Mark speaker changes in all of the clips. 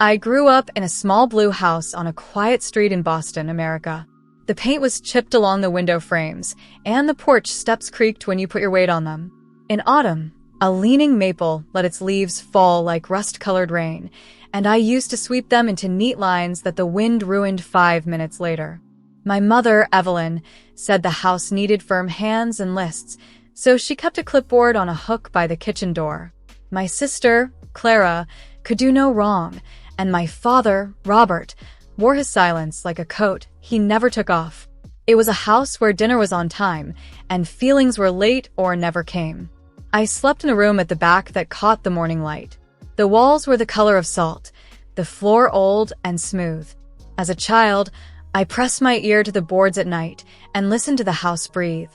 Speaker 1: I grew up in a small blue house on a quiet street in Boston, America. The paint was chipped along the window frames, and the porch steps creaked when you put your weight on them. In autumn, a leaning maple let its leaves fall like rust-colored rain, and I used to sweep them into neat lines that the wind ruined 5 minutes later. My mother, Evelyn, said the house needed firm hands and lists, so she kept a clipboard on a hook by the kitchen door. My sister, Clara, could do no wrong, and my father, Robert, wore his silence like a coat he never took off. It was a house where dinner was on time, and feelings were late or never came. I slept in a room at the back that caught the morning light. The walls were the color of salt, the floor old and smooth. As a child, I pressed my ear to the boards at night and listened to the house breathe.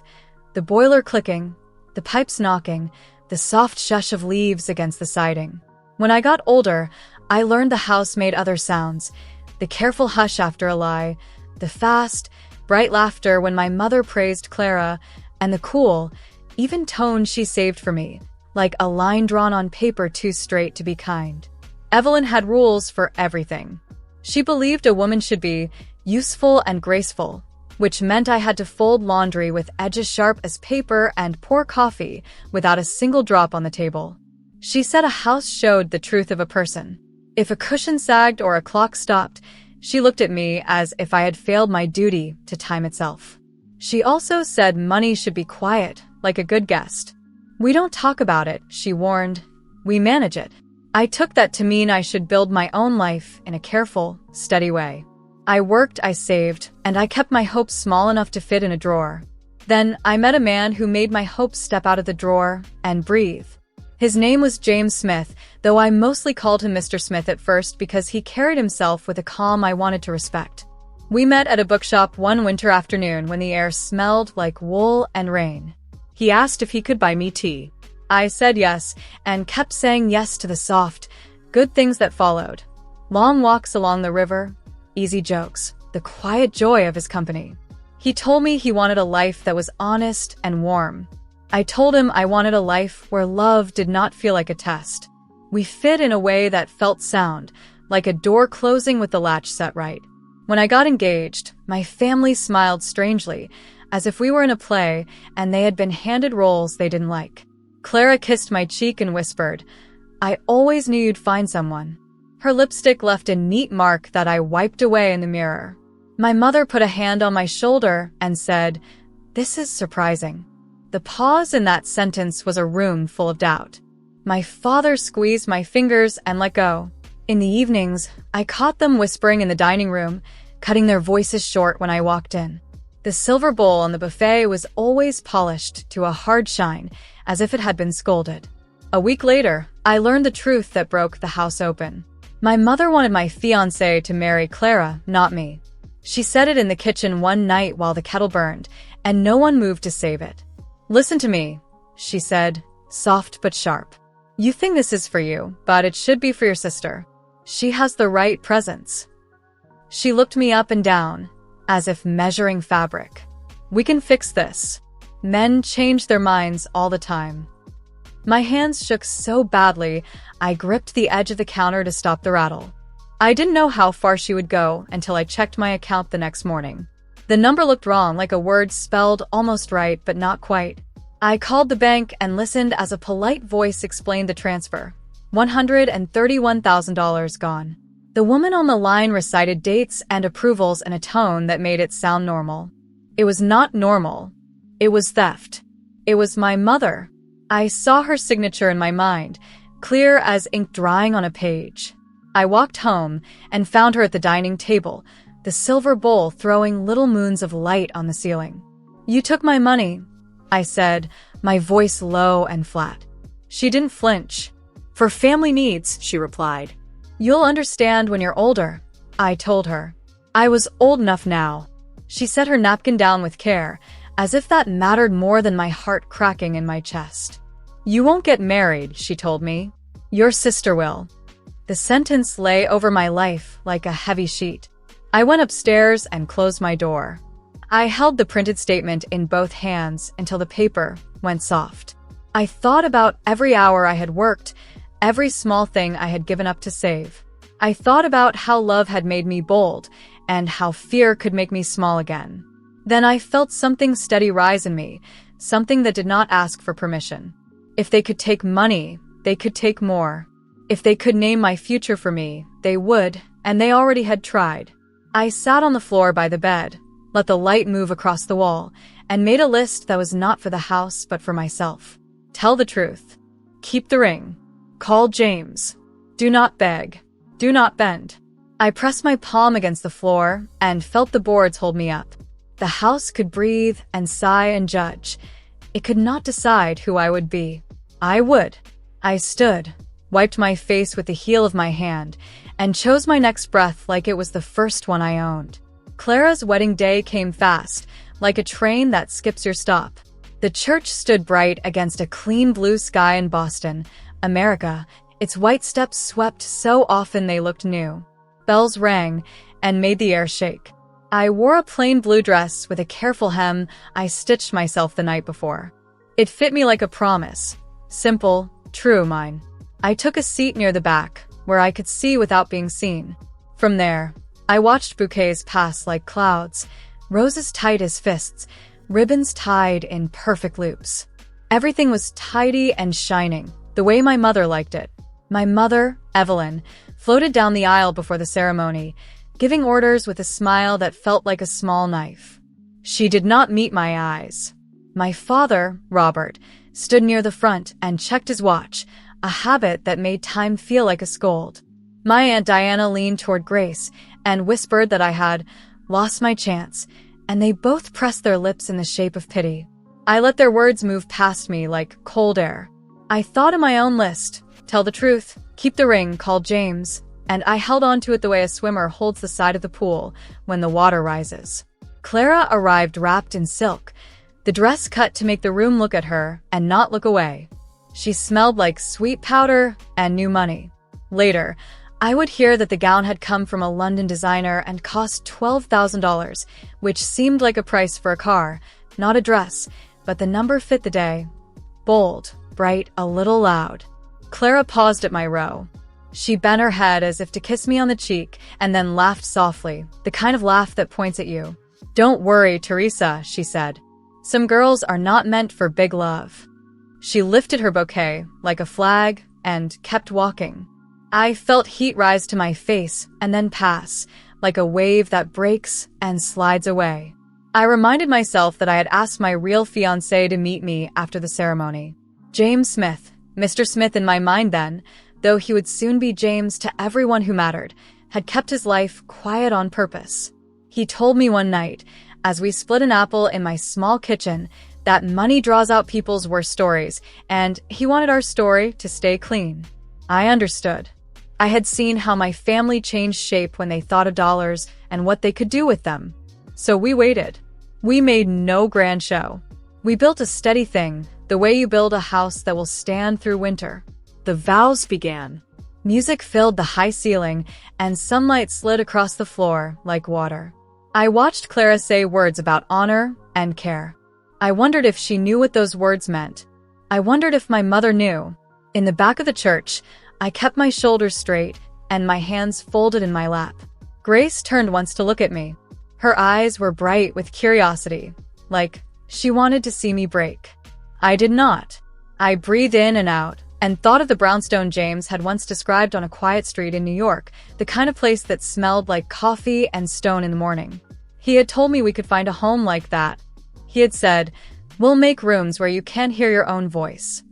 Speaker 1: The boiler clicking, the pipes knocking, the soft shush of leaves against the siding. When I got older, I learned the house made other sounds. The careful hush after a lie, the fast, bright laughter when my mother praised Clara, and the cool, even tone she saved for me, like a line drawn on paper too straight to be kind. Evelyn had rules for everything. She believed a woman should be useful and graceful, which meant I had to fold laundry with edges sharp as paper and pour coffee without a single drop on the table. She said a house showed the truth of a person. If a cushion sagged or a clock stopped, she looked at me as if I had failed my duty to time itself. She also said money should be quiet, like a good guest. We don't talk about it, she warned. We manage it. I took that to mean I should build my own life in a careful, steady way. I worked, I saved, and I kept my hopes small enough to fit in a drawer. Then I met a man who made my hopes step out of the drawer and breathe. His name was James Smith, though I mostly called him Mr. Smith at first because he carried himself with a calm I wanted to respect. We met at a bookshop one winter afternoon when the air smelled like wool and rain. He asked if he could buy me tea. I said yes, and kept saying yes to the soft, good things that followed. Long walks along the river, easy jokes, the quiet joy of his company. He told me he wanted a life that was honest and warm. I told him I wanted a life where love did not feel like a test. We fit in a way that felt sound, like a door closing with the latch set right. When I got engaged, my family smiled strangely, as if we were in a play and they had been handed roles they didn't like. Clara kissed my cheek and whispered, "I always knew you'd find someone." Her lipstick left a neat mark that I wiped away in the mirror. My mother put a hand on my shoulder and said, "This is surprising." The pause in that sentence was a room full of doubt. My father squeezed my fingers and let go. In the evenings, I caught them whispering in the dining room, cutting their voices short when I walked in. The silver bowl on the buffet was always polished to a hard shine, as if it had been scolded. A week later, I learned the truth that broke the house open. My mother wanted my fiancé to marry Clara, not me. She said it in the kitchen one night while the kettle burned, and no one moved to save it. "Listen to me," she said, soft but sharp. "You think this is for you, but it should be for your sister. She has the right presence." She looked me up and down, as if measuring fabric. "We can fix this. Men change their minds all the time." My hands shook so badly, I gripped the edge of the counter to stop the rattle. I didn't know how far she would go until I checked my account the next morning. The number looked wrong, like a word spelled almost right, but not quite. I called the bank and listened as a polite voice explained the transfer. $131,000 gone. The woman on the line recited dates and approvals in a tone that made it sound normal. It was not normal. It was theft. It was my mother. I saw her signature in my mind, clear as ink drying on a page. I walked home and found her at the dining table, the silver bowl throwing little moons of light on the ceiling. "You took my money," I said, my voice low and flat. She didn't flinch. "For family needs," she replied. "You'll understand when you're older," I told her. I was old enough now. She set her napkin down with care, as if that mattered more than my heart cracking in my chest. "You won't get married," she told me. "Your sister will." The sentence lay over my life like a heavy sheet. I went upstairs and closed my door. I held the printed statement in both hands until the paper went soft. I thought about every hour I had worked, every small thing I had given up to save. I thought about how love had made me bold and how fear could make me small again. Then I felt something steady rise in me, something that did not ask for permission. If they could take money, they could take more. If they could name my future for me, they would, and they already had tried. I sat on the floor by the bed, let the light move across the wall, and made a list that was not for the house but for myself. Tell the truth. Keep the ring. Call James. Do not beg. Do not bend. I pressed my palm against the floor and felt the boards hold me up. The house could breathe and sigh and judge. It could not decide who I would be. I would. I stood, wiped my face with the heel of my hand, and chose my next breath like it was the first one I owned. Clara's wedding day came fast, like a train that skips your stop. The church stood bright against a clean blue sky in Boston, America. Its white steps swept so often they looked new. Bells rang and made the air shake. I wore a plain blue dress with a careful hem I stitched myself the night before. It fit me like a promise. Simple, true mine. I took a seat near the back, where I could see without being seen. From there, I watched bouquets pass like clouds, roses tight as fists, ribbons tied in perfect loops. Everything was tidy and shining, the way my mother liked it. My mother, Evelyn, floated down the aisle before the ceremony, giving orders with a smile that felt like a small knife. She did not meet my eyes. My father, Robert, stood near the front and checked his watch, a habit that made time feel like a scold. My Aunt Diana leaned toward Grace and whispered that I had lost my chance, and they both pressed their lips in the shape of pity. I let their words move past me like cold air. I thought in my own list, tell the truth, keep the ring, call James, and I held on to it the way a swimmer holds the side of the pool when the water rises. Clara arrived wrapped in silk, the dress cut to make the room look at her and not look away. She smelled like sweet powder and new money. Later, I would hear that the gown had come from a London designer and cost $12,000, which seemed like a price for a car, not a dress, but the number fit the day. Bold, bright, a little loud. Clara paused at my row. She bent her head as if to kiss me on the cheek and then laughed softly, the kind of laugh that points at you. Don't worry, Teresa, she said. Some girls are not meant for big love. She lifted her bouquet like a flag and kept walking. I felt heat rise to my face and then pass, like a wave that breaks and slides away. I reminded myself that I had asked my real fiancé to meet me after the ceremony. James Smith, Mr. Smith in my mind then, though he would soon be James to everyone who mattered, had kept his life quiet on purpose. He told me one night, as we split an apple in my small kitchen, that money draws out people's worst stories, and he wanted our story to stay clean. I understood. I had seen how my family changed shape when they thought of dollars and what they could do with them. So we waited. We made no grand show. We built a steady thing, the way you build a house that will stand through winter. The vows began. Music filled the high ceiling, and sunlight slid across the floor like water. I watched Clara say words about honor and care. I wondered if she knew what those words meant. I wondered if my mother knew. In the back of the church, I kept my shoulders straight and my hands folded in my lap. Grace turned once to look at me. Her eyes were bright with curiosity, like she wanted to see me break. I did not. I breathed in and out and thought of the brownstone James had once described on a quiet street in New York, the kind of place that smelled like coffee and stone in the morning. He had told me we could find a home like that. He had said, "We'll make rooms where you can hear your own voice."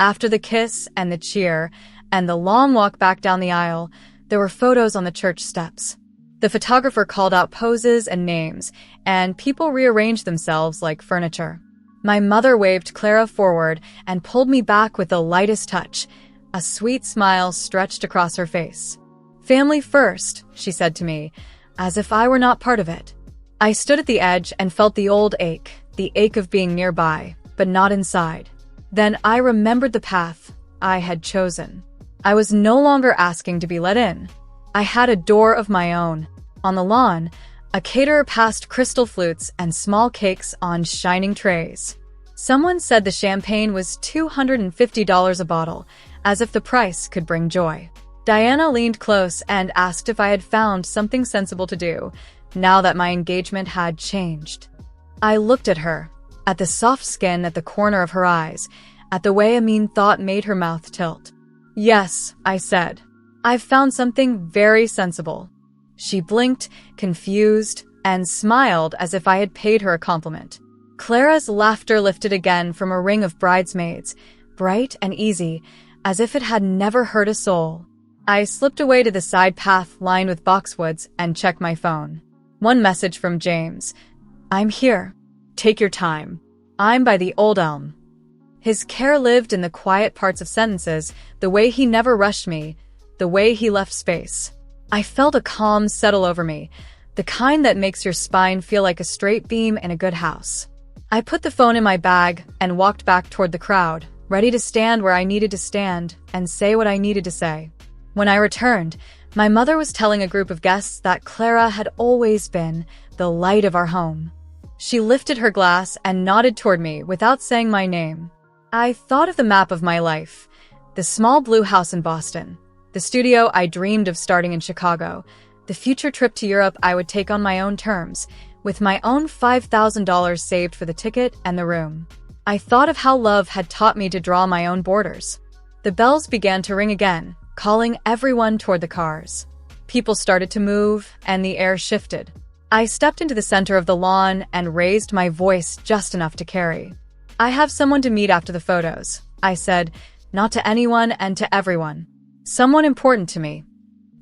Speaker 1: After the kiss and the cheer and the long walk back down the aisle, there were photos on the church steps. The photographer called out poses and names, and people rearranged themselves like furniture. My mother waved Clara forward and pulled me back with the lightest touch. A sweet smile stretched across her face. "Family first," she said to me, as if I were not part of it. I stood at the edge and felt the old ache, the ache of being nearby, but not inside. Then I remembered the path I had chosen. I was no longer asking to be let in. I had a door of my own. On the lawn, a caterer passed crystal flutes and small cakes on shining trays. Someone said the champagne was $250 a bottle, as if the price could bring joy. Diana leaned close and asked if I had found something sensible to do, now that my engagement had changed. I looked at her, at the soft skin at the corner of her eyes, at the way a mean thought made her mouth tilt. "Yes," I said. "I've found something very sensible." She blinked, confused, and smiled as if I had paid her a compliment. Clara's laughter lifted again from a ring of bridesmaids, bright and easy, as if it had never hurt a soul. I slipped away to the side path lined with boxwoods and checked my phone. One message from James. "I'm here. Take your time. I'm by the old elm." His care lived in the quiet parts of sentences, the way he never rushed me, the way he left space. I felt a calm settle over me, the kind that makes your spine feel like a straight beam in a good house. I put the phone in my bag and walked back toward the crowd, ready to stand where I needed to stand and say what I needed to say. When I returned, my mother was telling a group of guests that Clara had always been the light of our home. She lifted her glass and nodded toward me without saying my name. I thought of the map of my life, the small blue house in Boston, the studio I dreamed of starting in Chicago, the future trip to Europe I would take on my own terms, with my own $5,000 saved for the ticket and the room. I thought of how love had taught me to draw my own borders. The bells began to ring again, calling everyone toward the cars. People started to move, and the air shifted. I stepped into the center of the lawn and raised my voice just enough to carry. "I have someone to meet after the photos," I said, not to anyone and to everyone. "Someone important to me."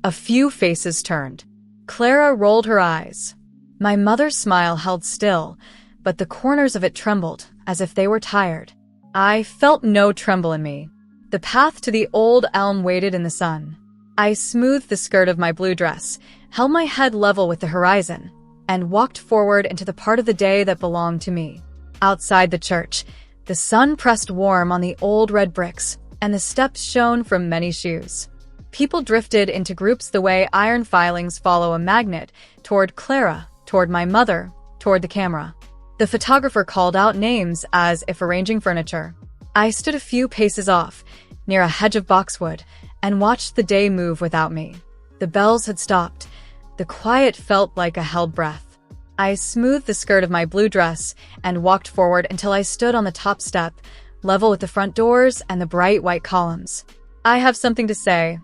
Speaker 1: A few faces turned. Clara rolled her eyes. My mother's smile held still, but the corners of it trembled, as if they were tired. I felt no tremble in me. The path to the old elm waited in the sun. I smoothed the skirt of my blue dress, held my head level with the horizon, and walked forward into the part of the day that belonged to me. Outside the church, the sun pressed warm on the old red bricks, and the steps shone from many shoes. People drifted into groups the way iron filings follow a magnet, toward Clara, toward my mother, toward the camera. The photographer called out names as if arranging furniture. I stood a few paces off, near a hedge of boxwood, and watched the day move without me. The bells had stopped. The quiet felt like a held breath. I smoothed the skirt of my blue dress and walked forward until I stood on the top step, level with the front doors and the bright white columns. "I have something to say,"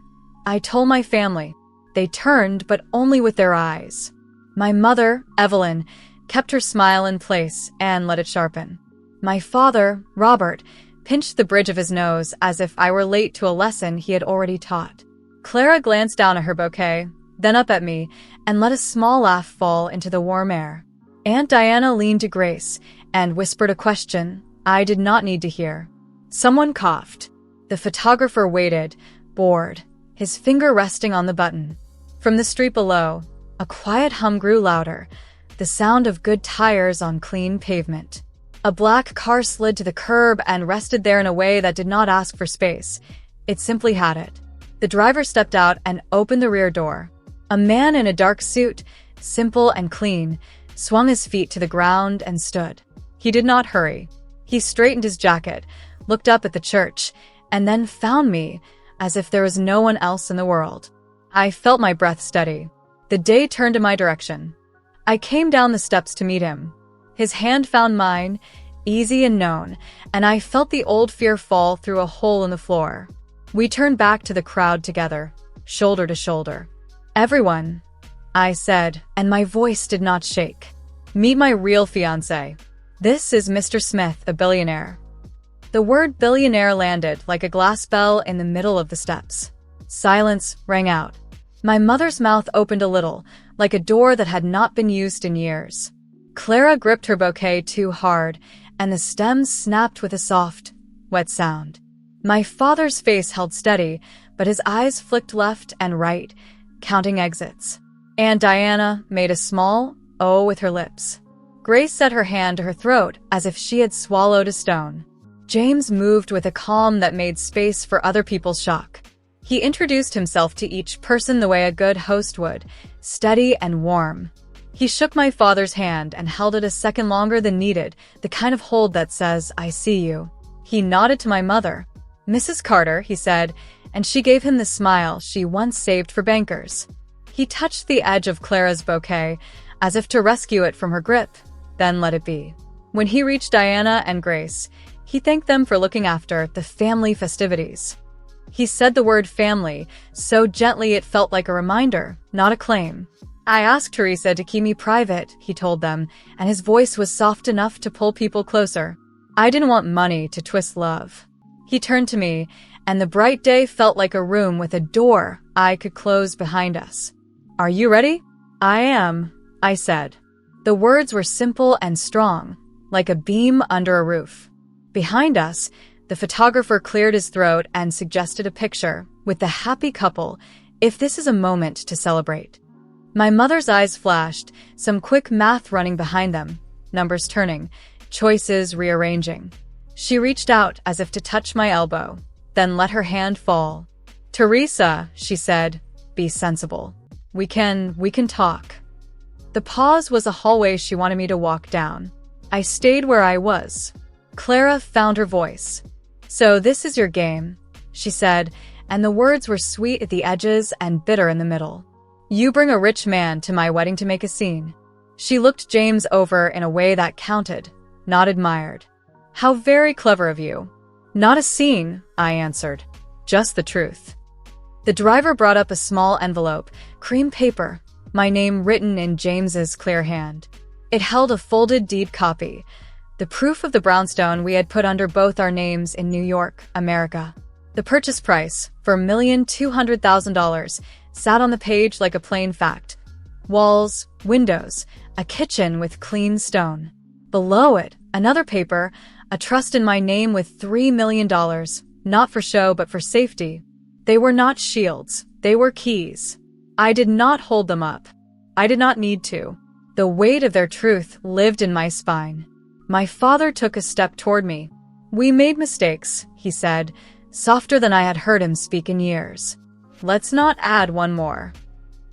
Speaker 1: I told my family. They turned, but only with their eyes. My mother, Evelyn, kept her smile in place and let it sharpen. My father, Robert, pinched the bridge of his nose as if I were late to a lesson he had already taught. Clara glanced down at her bouquet, then up at me, and let a small laugh fall into the warm air. Aunt Diana leaned to Grace and whispered a question I did not need to hear. Someone coughed. The photographer waited, bored, his finger resting on the button. From the street below, a quiet hum grew louder, the sound of good tires on clean pavement. A black car slid to the curb and rested there in a way that did not ask for space. It simply had it. The driver stepped out and opened the rear door. A man in a dark suit, simple and clean, swung his feet to the ground and stood. He did not hurry. He straightened his jacket, looked up at the church, and then found me, as if there was no one else in the world. I felt my breath steady. The day turned in my direction. I came down the steps to meet him. His hand found mine, easy and known, and I felt the old fear fall through a hole in the floor. We turned back to the crowd together, shoulder to shoulder. "Everyone," I said, and my voice did not shake. "Meet my real fiancé. This is Mr. Smith, a billionaire." The word billionaire landed like a glass bell in the middle of the steps. Silence rang out. My mother's mouth opened a little, like a door that had not been used in years. Clara gripped her bouquet too hard, and the stems snapped with a soft, wet sound. My father's face held steady, but his eyes flicked left and right, counting exits. Aunt Diana made a small O with her lips. Grace set her hand to her throat as if she had swallowed a stone. James moved with a calm that made space for other people's shock. He introduced himself to each person the way a good host would, steady and warm. He shook my father's hand and held it a second longer than needed, the kind of hold that says, "I see you." He nodded to my mother. "Mrs. Carter," he said, and she gave him the smile she once saved for bankers. He touched the edge of Clara's bouquet, as if to rescue it from her grip, then let it be. When he reached Diana and Grace, he thanked them for looking after the family festivities. He said the word family so gently it felt like a reminder, not a claim. "I asked Teresa to keep me private," he told them, and his voice was soft enough to pull people closer. "I didn't want money to twist love." He turned to me, and the bright day felt like a room with a door I could close behind us. "Are you ready?" "I am," I said. The words were simple and strong, like a beam under a roof. Behind us, the photographer cleared his throat and suggested a picture with the happy couple, if this is a moment to celebrate. My mother's eyes flashed, some quick math running behind them, numbers turning, choices rearranging. She reached out as if to touch my elbow, then let her hand fall. "Teresa," she said, "be sensible. We can talk." The pause was a hallway she wanted me to walk down. I stayed where I was. Clara found her voice. "So this is your game," she said, and the words were sweet at the edges and bitter in the middle. "You bring a rich man to my wedding to make a scene." She looked James over in a way that counted, not admired. "How very clever of you." "Not a scene," I answered. "Just the truth." The driver brought up a small envelope, cream paper, my name written in James's clear hand. It held a folded deed copy, the proof of the brownstone we had put under both our names in New York, America. The purchase price, for $1,200,000, sat on the page like a plain fact. Walls, windows, a kitchen with clean stone. Below it, another paper, a trust in my name with $3 million, not for show but for safety. They were not shields, they were keys. I did not hold them up. I did not need to. The weight of their truth lived in my spine. My father took a step toward me. "We made mistakes," he said, softer than I had heard him speak in years. "Let's not add one more."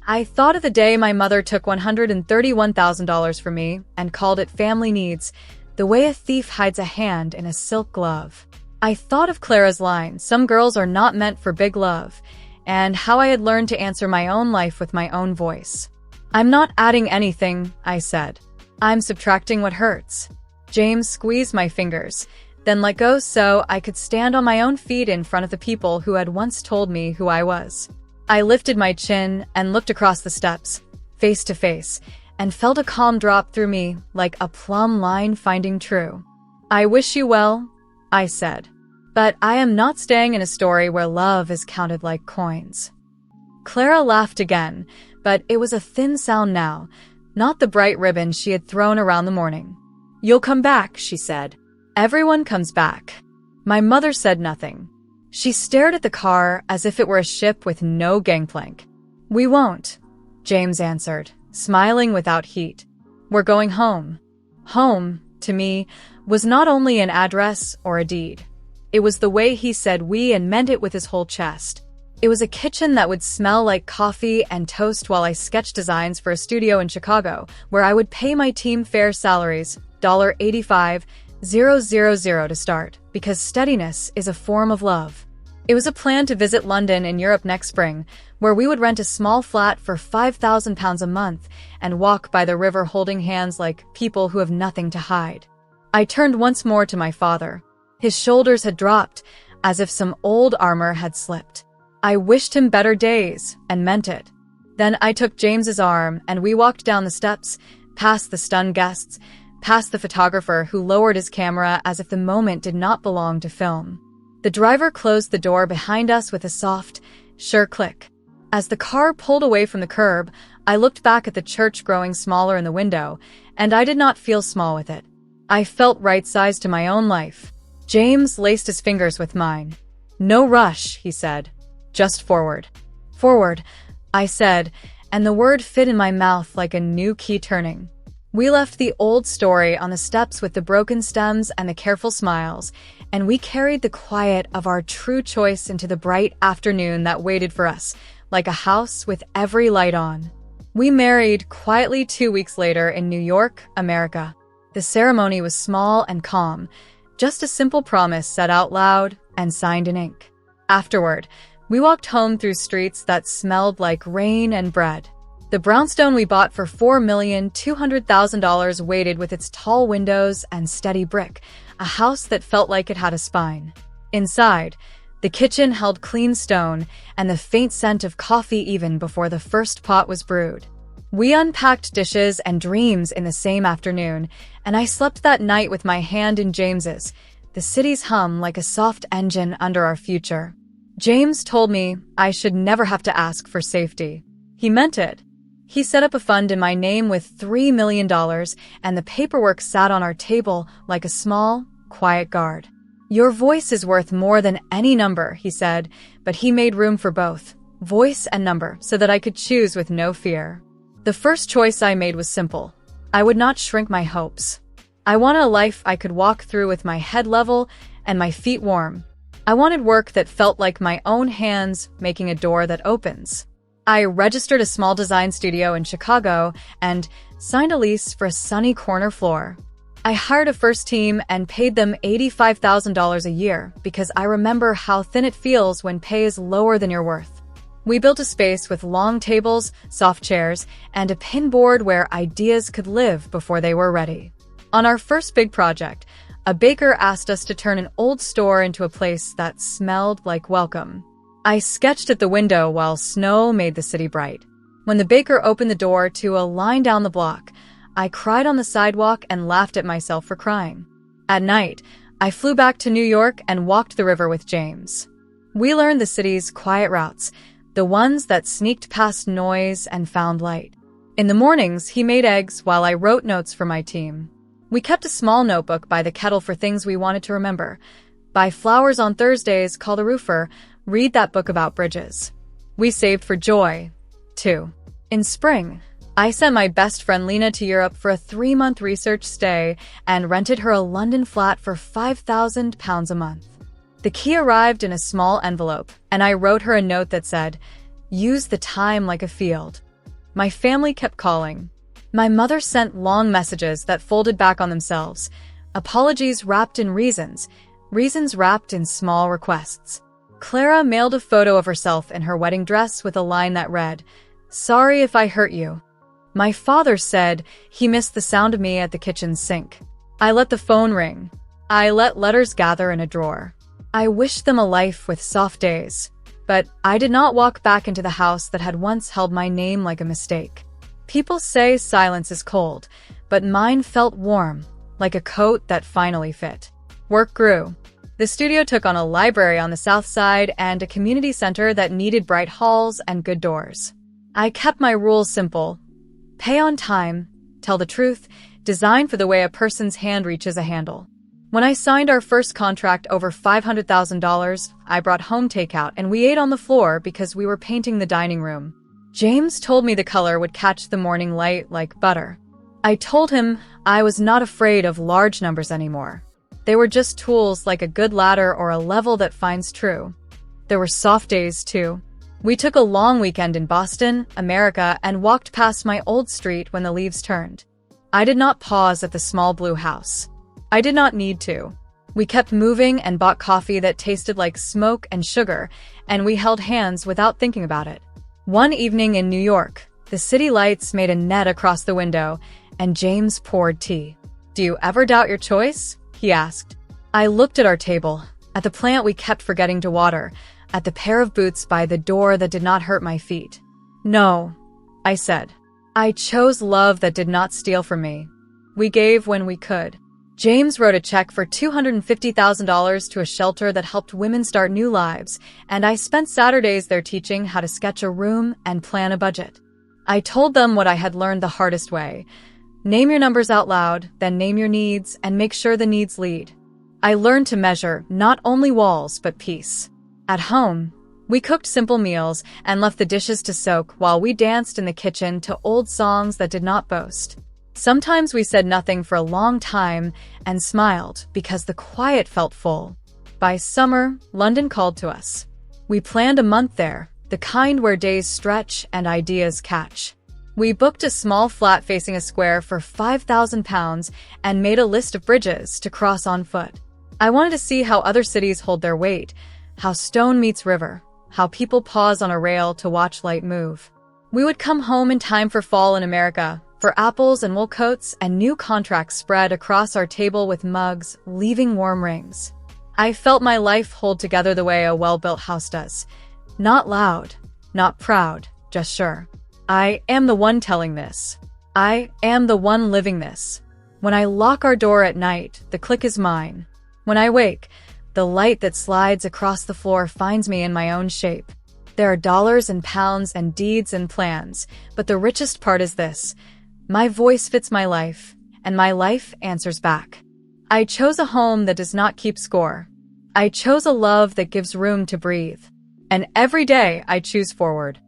Speaker 1: I thought of the day my mother took $131,000 from me and called it family needs, the way a thief hides a hand in a silk glove. I thought of Clara's line, "Some girls are not meant for big love," and how I had learned to answer my own life with my own voice. "I'm not adding anything," I said. "I'm subtracting what hurts." James squeezed my fingers, then let go so I could stand on my own feet in front of the people who had once told me who I was. I lifted my chin and looked across the steps, face to face, and felt a calm drop through me like a plumb line finding true. "I wish you well," I said. "But I am not staying in a story where love is counted like coins." Clara laughed again, but it was a thin sound now, not the bright ribbon she had thrown around the morning. "You'll come back," she said. "Everyone comes back." My mother said nothing. She stared at the car as if it were a ship with no gangplank. "We won't," James answered, smiling without heat. "We're going home." Home, to me, was not only an address or a deed. It was the way he said we and meant it with his whole chest. It was a kitchen that would smell like coffee and toast while I sketched designs for a studio in Chicago, where I would pay my team fair salaries, $85,000 to start, because steadiness is a form of love. It was a plan to visit London and Europe next spring, where we would rent a small flat for £5,000 a month and walk by the river holding hands like people who have nothing to hide. I turned once more to my father. His shoulders had dropped, as if some old armor had slipped. I wished him better days, and meant it. Then I took James's arm, and we walked down the steps, past the stunned guests, past the photographer who lowered his camera as if the moment did not belong to film. The driver closed the door behind us with a soft, sure click. As the car pulled away from the curb, I looked back at the church growing smaller in the window, and I did not feel small with it. I felt right-sized to my own life. James laced his fingers with mine. "No rush," he said. "Just forward." "Forward," I said, and the word fit in my mouth like a new key turning. We left the old story on the steps with the broken stems and the careful smiles, and we carried the quiet of our true choice into the bright afternoon that waited for us, like a house with every light on. We married quietly 2 weeks later in New York, America. The ceremony was small and calm, just a simple promise said out loud, and signed in ink. Afterward, we walked home through streets that smelled like rain and bread. The brownstone we bought for $4,200,000 waited with its tall windows and steady brick, a house that felt like it had a spine. Inside, the kitchen held clean stone and the faint scent of coffee even before the first pot was brewed. We unpacked dishes and dreams in the same afternoon, and I slept that night with my hand in James's, the city's hum like a soft engine under our future. James told me I should never have to ask for safety. He meant it. He set up a fund in my name with $3 million, and the paperwork sat on our table like a small, quiet guard. "Your voice is worth more than any number," he said, but he made room for both, voice and number, so that I could choose with no fear. The first choice I made was simple. I would not shrink my hopes. I wanted a life I could walk through with my head level and my feet warm. I wanted work that felt like my own hands making a door that opens. I registered a small design studio in Chicago and signed a lease for a sunny corner floor. I hired a first team and paid them $85,000 a year because I remember how thin it feels when pay is lower than your worth. We built a space with long tables, soft chairs, and a pinboard where ideas could live before they were ready. On our first big project, a baker asked us to turn an old store into a place that smelled like welcome. I sketched at the window while snow made the city bright. When the baker opened the door to a line down the block, I cried on the sidewalk and laughed at myself for crying. At night, I flew back to New York and walked the river with James. We learned the city's quiet routes, the ones that sneaked past noise and found light. In the mornings, he made eggs while I wrote notes for my team. We kept a small notebook by the kettle for things we wanted to remember. Buy flowers on Thursdays, call the roofer, read that book about bridges. We saved for joy, too. In spring, I sent my best friend Lena to Europe for a 3-month research stay and rented her a London flat for £5,000 a month. The key arrived in a small envelope, and I wrote her a note that said, "Use the time like a field." My family kept calling. My mother sent long messages that folded back on themselves, apologies wrapped in reasons, reasons wrapped in small requests. Clara mailed a photo of herself in her wedding dress with a line that read, "Sorry if I hurt you." My father said he missed the sound of me at the kitchen sink. I let the phone ring. I let letters gather in a drawer. I wished them a life with soft days, but I did not walk back into the house that had once held my name like a mistake. People say silence is cold, but mine felt warm, like a coat that finally fit. Work grew. The studio took on a library on the south side and a community center that needed bright halls and good doors. I kept my rules simple. Pay on time, tell the truth, design for the way a person's hand reaches a handle. When I signed our first contract over $500,000, I brought home takeout and we ate on the floor because we were painting the dining room. James told me the color would catch the morning light like butter. I told him I was not afraid of large numbers anymore. They were just tools like a good ladder or a level that finds true. There were soft days, too. We took a long weekend in Boston, America, and walked past my old street when the leaves turned. I did not pause at the small blue house. I did not need to. We kept moving and bought coffee that tasted like smoke and sugar, and we held hands without thinking about it. One evening in New York, the city lights made a net across the window, and James poured tea. "Do you ever doubt your choice?" he asked. I looked at our table, at the plant we kept forgetting to water, at the pair of boots by the door that did not hurt my feet. "No," I said. "I chose love that did not steal from me." We gave when we could. James wrote a check for $250,000 to a shelter that helped women start new lives, and I spent Saturdays there teaching how to sketch a room and plan a budget. I told them what I had learned the hardest way. Name your numbers out loud, then name your needs, and make sure the needs lead. I learned to measure not only walls, but peace. At home, we cooked simple meals and left the dishes to soak while we danced in the kitchen to old songs that did not boast. Sometimes we said nothing for a long time and smiled because the quiet felt full. By summer, London called to us. We planned a month there, the kind where days stretch and ideas catch. We booked a small flat facing a square for £5,000 and made a list of bridges to cross on foot. I wanted to see how other cities hold their weight, how stone meets river, how people pause on a rail to watch light move. We would come home in time for fall in America, for apples and wool coats, and new contracts spread across our table with mugs, leaving warm rings. I felt my life hold together the way a well-built house does. Not loud, not proud, just sure. I am the one telling this. I am the one living this. When I lock our door at night, the click is mine. When I wake, the light that slides across the floor finds me in my own shape. There are dollars and pounds and deeds and plans, but the richest part is this. My voice fits my life, and my life answers back. I chose a home that does not keep score. I chose a love that gives room to breathe. And every day I choose forward.